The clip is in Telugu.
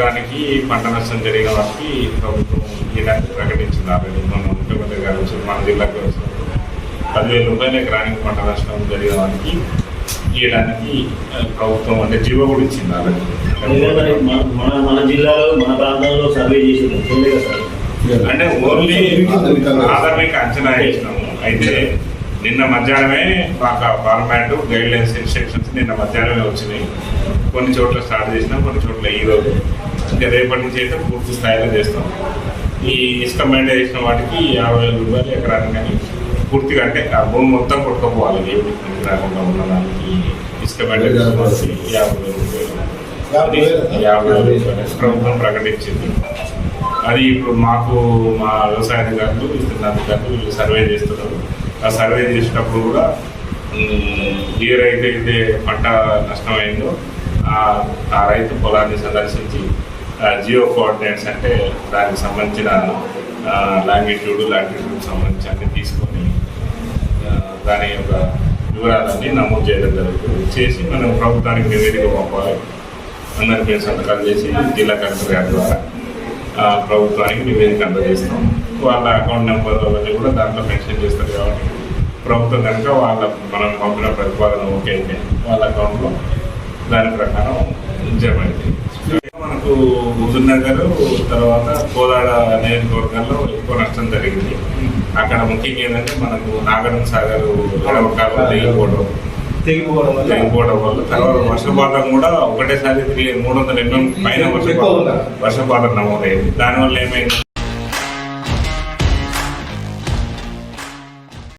ఎకరానికి పంట నష్టం జరిగిన వారికి ప్రభుత్వం ఇలాంటి ప్రకటించింది. ఆల్రెడీ మన ముఖ్యమంత్రి గారు వచ్చి మన జిల్లాకి వచ్చినప్పుడు 10,000 రూపాయల ఎకరానికి పంట నష్టం జరిగిన వారికి ఇవ్వడానికి ప్రభుత్వం అంటే జీవో కూడా ఇచ్చింది. ఆల్రెడీ మన జిల్లాలో మన ప్రాంతంలో సర్వే చేసింది అంటే ఓన్లీ ప్రాథమిక అంచనా వేసినాము. అయితే నిన్న మధ్యాహ్నమే మాకు ఫార్మాట్ గైడ్ లైన్స్ ఇన్స్ట్రక్షన్స్ నిన్న మధ్యాహ్నమే వచ్చినాయి. కొన్ని చోట్ల స్టార్ట్ చేసినాం, కొన్ని చోట్ల ఈరోజు, ఇంకా రేపటి నుంచి అయితే పూర్తి స్థాయిలో చేస్తాం. ఈ ఇసుక మెండ చేసిన వాటికి 50,000 రూపాయలు ఎకరానికి కానీ పూర్తిగా అంటే ఆ భూమి మొత్తం కొట్టుకోపోవాలి. ఏమి రాకుండా ఉన్నదానికి ఇసుక మెండ 50,000 రూపాయలు ప్రభుత్వం ప్రకటించింది. అది ఇప్పుడు మాకు మా వ్యవసాయ అధికారులు, విస్తరణ అధికారులు వీళ్ళు సర్వే చేస్తున్నారు. ఆ సర్వే చేసినప్పుడు కూడా ఏ రైతు అయితే పంట నష్టమైందో ఆ రైతు పొలాన్ని సందర్శించి జియో కోఆర్డినేట్స్ అంటే దానికి సంబంధించిన లాంగిట్యూడ్ సంబంధించి అన్ని తీసుకొని దాని యొక్క వివరాలన్నీ నమోదు చేయడం జరుగుతుంది. చేసి మనం ప్రభుత్వానికి నివేదిక పంపాలి. అందరికీ సంతకాలు చేసి జిల్లా కలెక్టర్ గారి ద్వారా ప్రభుత్వానికి నివేదిక అందజేస్తాం. వాళ్ళ అకౌంట్ నెంబర్ అవన్నీ కూడా దాంట్లో మెన్షన్ చేస్తారు. కాబట్టి ప్రభుత్వం కనుక మనం పంపిన ప్రతిపాదన ఓకే అయితే వాళ్ళ అకౌంట్లో దాని ప్రకారం జమ అయింది. మనకు హుజూర్నగర్ తర్వాత కోదాడ నియోజకవర్గాల్లో ఎక్కువ నష్టం జరిగింది. అక్కడ ముఖ్యంగా ఏంటంటే మనకు నాగార్జున సాగర్ ఎడవకాలం తెగిపోవడం వల్ల తర్వాత వర్షపాతం కూడా ఒకటేసారి 300 mm పైన వర్షపాతం నమోదైంది. దానివల్ల ఏమైంది